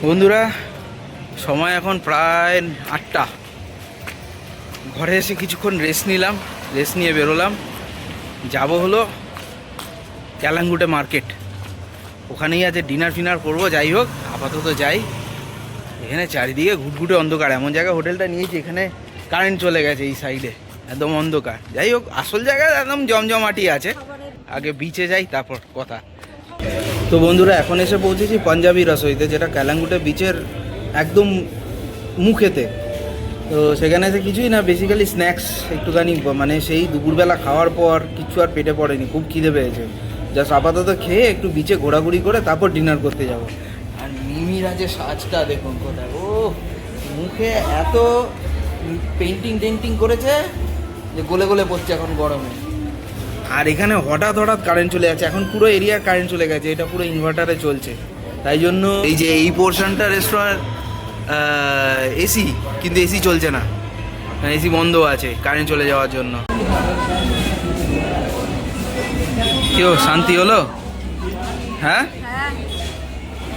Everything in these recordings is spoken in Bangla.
বন্ধুরা, সময় এখন প্রায় 8টা। ঘরে এসে কিছুক্ষণ রেস্ট নিলাম, রেস্ট নিয়ে বেরোলাম। যাব হলো ক্যালাঙ্গুটে মার্কেট, ওখানেই আছে ডিনার ফিনার করবো। যাই হোক, আপাতত যাই। এখানে চারিদিকে ঘুটঘুটে অন্ধকার, এমন জায়গায় হোটেলটা নিয়েছি এখানে কারেন্ট চলে গেছে, এই সাইডে একদম অন্ধকার। যাই হোক, আসল জায়গায় একদম জমজমাটি আছে। আগে বিচে যাই, তারপর কথা। তো বন্ধুরা, এখন এসে পৌঁছেছি পাঞ্জাবি রসইতে, যেটা ক্যালাঙ্গুটে বিচের একদম মুখেতে। তো সেখানে এসে কিছুই না, বেসিক্যালি স্ন্যাক্স একটুখানি, মানে সেই দুপুরবেলা খাওয়ার পর কিছু আর পেটে পড়েনি, খুব খিদে পেয়েছে। জাস্ট আপাতত খেয়ে একটু বিচে ঘোরাঘুরি করে তারপর ডিনার করতে যাব। আর মিমিরা যে সাজটা দেখুন কোথায়, ও মুখে এত পেন্টিং করেছে যে গলে গলে পড়ছে এখন গরমে। আর এখানে হঠাৎ কারেন্ট চলে যাচ্ছে, এখন পুরো এরিয়ার কারেন্ট চলে গেছে, এটা পুরো ইনভার্টারে চলছে। তাই জন্য এই যে এই পোর্শনটা রেস্টুরেন্ট এসি, কিন্তু এসি চলছে না, এসি বন্ধ আছে কারেন্ট চলে যাওয়ার জন্য। কেউ শান্তি হলো? হ্যাঁ,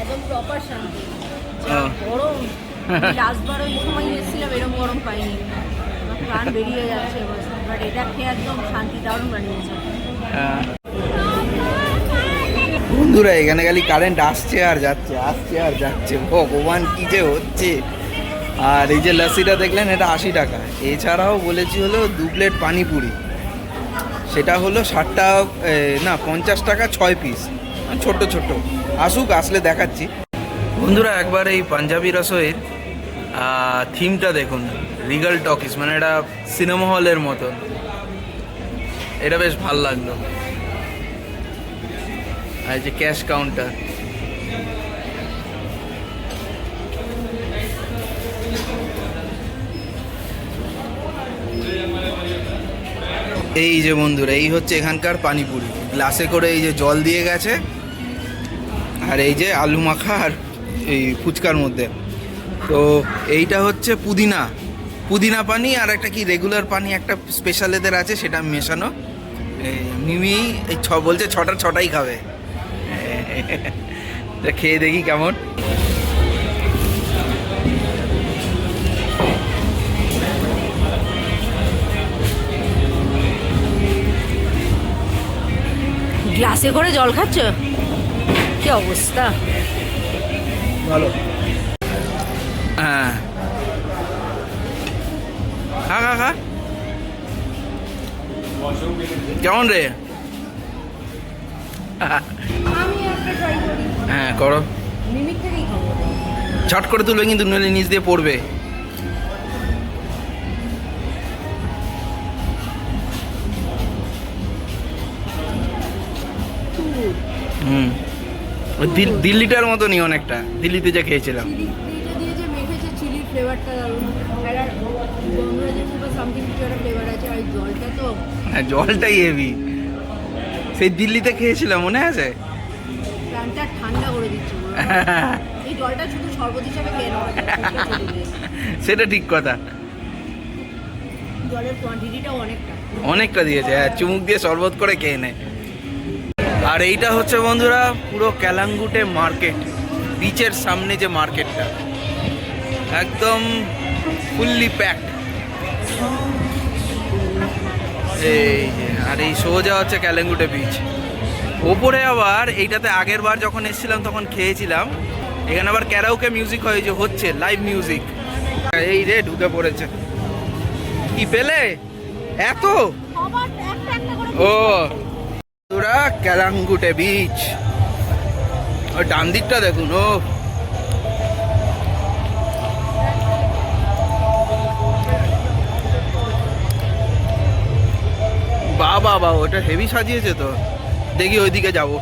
একদম প্রপার শান্তি। গরম, লাস্টবার ওই সময় এসেছিলাম, এরকম গরম পাইনি, প্রাণ বেরিয়ে যাচ্ছে। বাট এটা খেয়ে একদম শান্তি, দারুণ বানিয়েছে। বন্ধুরা, এখানে খালি কারেন্ট আসছে আর যাচ্ছে, আসছে আর যাচ্ছে, ভগবান কি যে হচ্ছে। আর এই যে লস্যিটা দেখলেন, এটা 80 টাকা। এছাড়াও বলেছি হলো 2 প্লেট পানিপুরি, সেটা হলো 60 টাকা, না 50 টাকা 6 পিস, ছোট্ট ছোট্ট। আসুক, আসলে দেখাচ্ছি। বন্ধুরা, একবার এই পাঞ্জাবি রসইয়ের থিমটা দেখুন, রিগাল টকিস, মানে এটা সিনেমা হলের মতন। এটা বেশ ভাল লাগলো। আর যে ক্যাশ কাউন্টার, এই যে বন্ধুরা, এই হচ্ছে এখানকার পানিপুরি। গ্লাসে করে এই যে জল দিয়ে গেছে, আর এই যে আলু মাখা আর এই ফুচকার মধ্যে। তো এইটা হচ্ছে পুদিনা পানি, আর একটা কি রেগুলার পানি একটা স্পেশাল এদের আছে, সেটা মেশানো। মিমি এই বলছে 6টার 6টাই খাবে। খেয়ে দেখি কেমন। গ্লাসে করে জল খাচ্ছ, কি অবস্থা। ভালো, হ্যাঁ, খা কেমন রে? হ্যাঁ, করো। ছট করে তুলবে, কিন্তু নইলে নিচ দিয়ে পড়বে। দিল্লিটার মতনই অনেকটা, দিল্লিতে যা খেয়েছিলাম। হ্যাঁ, জলটাই হেভি, সেই দিল্লিতে খেয়েছিলাম, মনে আছে? ঠান্ডা করে দিচ্ছে এই জলটা, শুধু শরবত হিসেবে খেয়ে নেওয়া। সেটা ঠিক কথা, জলের কোয়ান্টিটিটা অনেকটা দিয়েছে, চুমুক দিয়ে শরবত করে খেয়ে নেয়। আর এইটা হচ্ছে বন্ধুরা পুরো ক্যালাঙ্গুটে মার্কেট, বিচের সামনে যে মার্কেটটা, একদম ফুললি প্যাকড। এই আর এই সোজা হচ্ছে ক্যালাঙ্গুটে বিচ। ওপরে আবার এইটাতে আগের বার যখন এসেছিলাম তখন খেয়েছিলাম, এখানে আবার ক্যারাওকে মিউজিক হচ্ছে, লাইভ মিউজিক। এই রে, ঢুকে পড়েছে। কি পেলে এত? ও পুরা ক্যালাঙ্গুটে বিচ, ওই ডান দিকটা দেখুন। ও বাবা, ওটা হেভি সাজিয়েছে তো। দেখি ওইদিকে যাবো।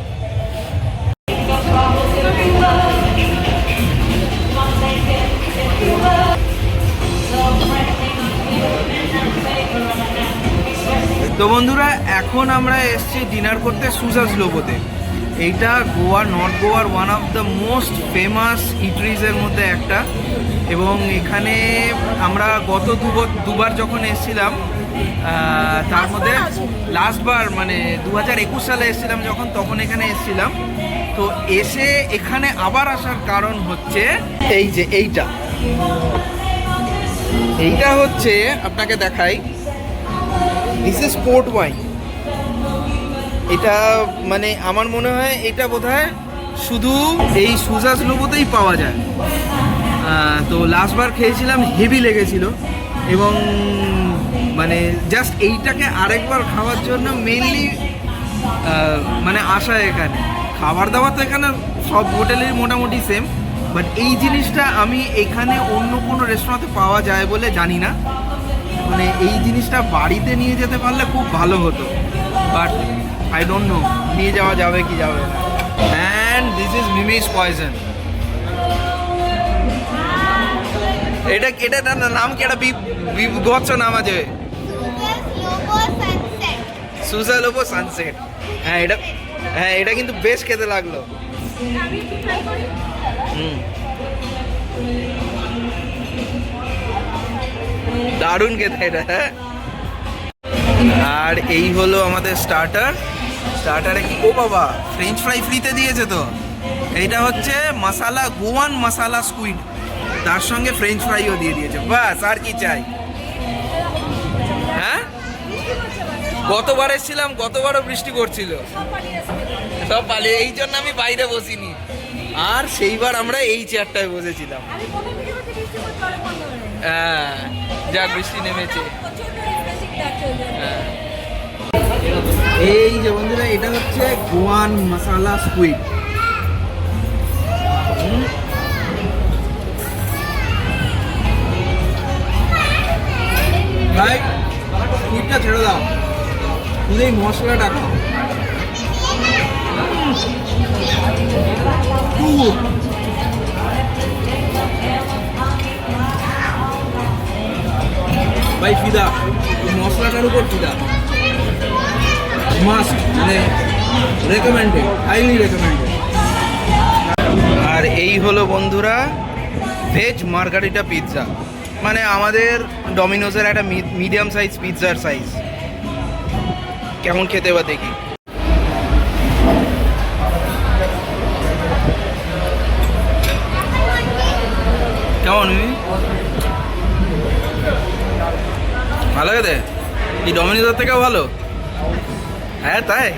তো বন্ধুরা, এখন আমরা এসেছি ডিনার করতে সুজাস লোবোতে। এইটা গোয়া, নর্থ গোয়ার one of the most famous ইটরিজের মধ্যে একটা। এবং এখানে আমরা গত দুবার যখন এসেছিলাম, তার মধ্যে লাস্টবার মানে 2021 সালে এসেছিলাম যখন, তখন এখানে এসেছিলাম। তো এসে এখানে আবার আসার কারণ হচ্ছে এই যে এইটা হচ্ছে আপনাকে দেখাই, দিস ইজ পোর্ট ওয়াইন। এটা মানে আমার মনে হয় এটা বোধহয় শুধু এই সুজাস লোবোতেই পাওয়া যায়। তো লাস্টবার খেয়েছিলাম, হেভি লেগেছিল এবং মানে জাস্ট এইটাকে আরেকবার খাওয়ার জন্য মেনলি মানে আসা এখানে। খাবার দাবার তো এখানে সব হোটেলের মোটামুটি সেম, বাট এই জিনিসটা আমি এখানে অন্য কোনো রেস্টুরেন্টে পাওয়া যায় বলে জানি না। মানে এই জিনিসটা বাড়িতে নিয়ে যেতে পারলে খুব ভালো হতো, বাট আই ডোন্ট নো নিয়ে যাওয়া যাবে কি যাবে না। And this is Mimi's poison. এটা নাম কি? একটা বিভৎস নাম আছে, সুজা লোবো সানসেট। হ্যাঁ এটা কিন্তু বেশ খেতে লাগলো। দারুণ খেতে এটা। হ্যাঁ, আর এই হলো আমাদের স্টার্টারে কি, ও বাবা ফ্রেঞ্চ ফ্রাই ফ্রিতে দিয়েছে। তো এইটা হচ্ছে মশালা, গোয়ান মশালা স্কুইড, তার সঙ্গে ফ্রেঞ্চ ফ্রাইও দিয়ে দিয়েছে। বাস আর কি চাই। হ্যাঁ, গতবার এসেছিলাম, গতবারও বৃষ্টি করছিল, সব পালিয়ে, এই জন্য আমি বাইরে বসিনি। আর সেইবার আমরা এই চেয়ারটায় বসেছিলাম। হ্যাঁ, যা বৃষ্টি নেমেছে। এই যে বন্ধুরা, এটা হচ্ছে গোয়ান মশালা স্কুইড। ভাই স্কুইডটা ছেড়ে দাও, শুধু এই মশলাটা খাও। ভাই ফিদা, মশলাটার উপর ফিদা, মাস্ট, মানে রেকমেন্ডেড, হাইলি রেকমেন্ডেড। আর এই হলো বন্ধুরা ভেজ মার্গারিটা পিৎজা, মানে আমাদের ডমিনোজের একটা মিডিয়াম সাইজ পিৎজার সাইজ। কেমন খেতে বা দেখি। কেমন ভালো খেতে? এই ডমিনোজের থেকেও ভালো? হ্যাঁ তাই।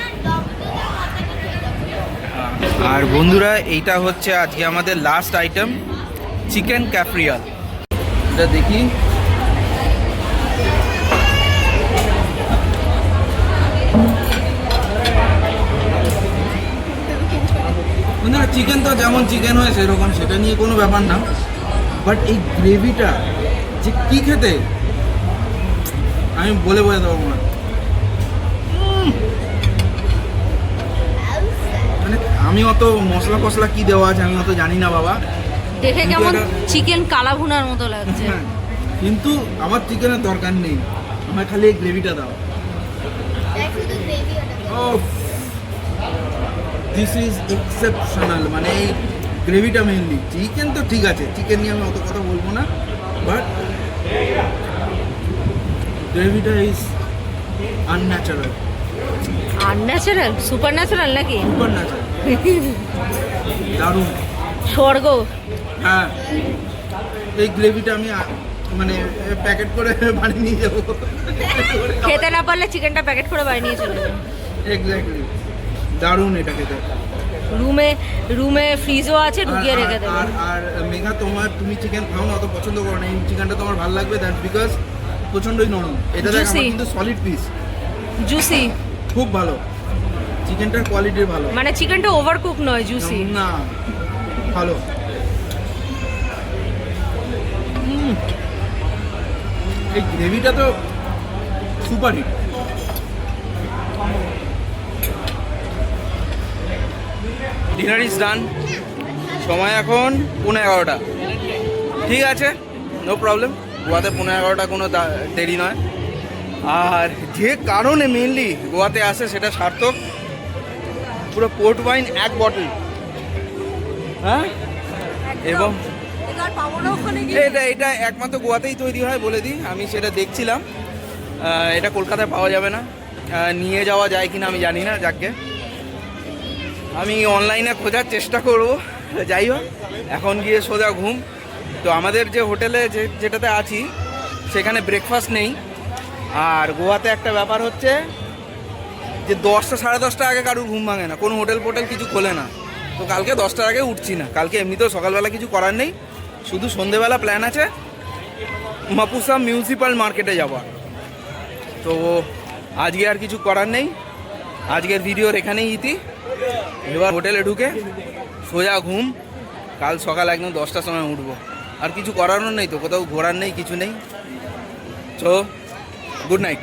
আর বন্ধুরা, এইটা হচ্ছে আজকে আমাদের লাস্ট আইটেম, চিকেন ক্যাফরিয়াল। এটা দেখি। বন্ধুরা, চিকেন তো যেমন চিকেন হয় সেরকম, সেটা নিয়ে কোনো ব্যাপার না, বাট এই গ্রেভিটা যে কি খেতে আমি বলে দেবো না। মানে আমি অত মশলা ফসলা কি দেওয়া আছে আমি অত জানি না বাবা, দেখে কেমন চিকেন কালা ভুনার মতো লাগছে। হ্যাঁ, কিন্তু আমার চিকেনের দরকার নেই, আমার খালি এই গ্রেভিটা দাও। দিস ইজ এক্সেপশনাল, মানে এই গ্রেভিটা মেনলি। চিকেন তো ঠিক আছে, চিকেন নিয়ে আমি অত কথা বলবো না, বাট গ্রেভিটা is unnatural. Unnatural? Super natural নাকি? সুপার ন্যাচারাল, দারুণ, স্বর্গ। হ্যাঁ, এই গ্রেভিটা আমি মানে প্যাকেট করে বাড়ি নিয়ে যাবো। খেতে না পারলে চিকেনটা প্যাকেট করে বাড়ি নিয়ে চলে যাবে। এক্স্যাক্টলি, দারুণ এটা খেতে। রুমে ফ্রিজও আছে, ঢুকিয়ে রেখে দেবে। আর মেঘা, তুমি চিকেন খাও না, অত পছন্দ করো না, এই চিকেনটা তোমার ভালো লাগবে, দ্যাট বিকজ প্রচণ্ডই নরম। এটা দেখ, আমার কিন্তু সলিড পিস, জুসি, খুব ভালো, চিকেনটার কোয়ালিটি ভালো, মানে চিকেনটা ওভারকুক নয়, জুসি না, ভালো। এই গ্রেভিটা তো super hit. Dinner is done. সময় এখন 11:30। ঠিক আছে, নো প্রবলেম, গোয়াতে 11:30 কোনো দেরি নয়। আর যে কারণে মেনলি গোয়াতে আসে সেটা সার্থক। পুরো পোর্ট ওয়াইন 1 বটল, হ্যাঁ, এবং এটা একমাত্র গোয়াতেই তৈরি হয় বলে দিই, আমি সেটা দেখছিলাম। এটা কলকাতায় পাওয়া যাবে না, নিয়ে যাওয়া যায় কিনা আমি জানি না, যাকে আমি অনলাইনে খোঁজার চেষ্টা করব। যাই হোক, এখন গিয়ে সোজা ঘুম। তো আমাদের যে হোটেলে যেটাতে আছি সেখানে ব্রেকফাস্ট নেই। আর গোয়াতে একটা ব্যাপার হচ্ছে যে 10টা সাড়ে 10টা আগে কারুর ঘুম ভাঙে না, কোনো হোটেল ফোটেল কিছু খোলে না। তো কালকে 10টার আগে উঠছি না। কালকে এমনিতেও সকালবেলা কিছু করার নেই, শুধু সন্ধেবেলা প্ল্যান আছে মাপুসা মিউনিসিপ্যাল মার্কেটে যাওয়ার। তো আজকে আর কিছু করার নেই, আজকের ভিডিওর এখানেই ইতি। এবার হোটেলে ঢুকে সোজা ঘুম, কাল সকাল একদম 10টার সময় উঠবো। আর কিছু করারও নেই, তো কোথাও ঘোরার নেই, কিছু নেই। তো গুড নাইট।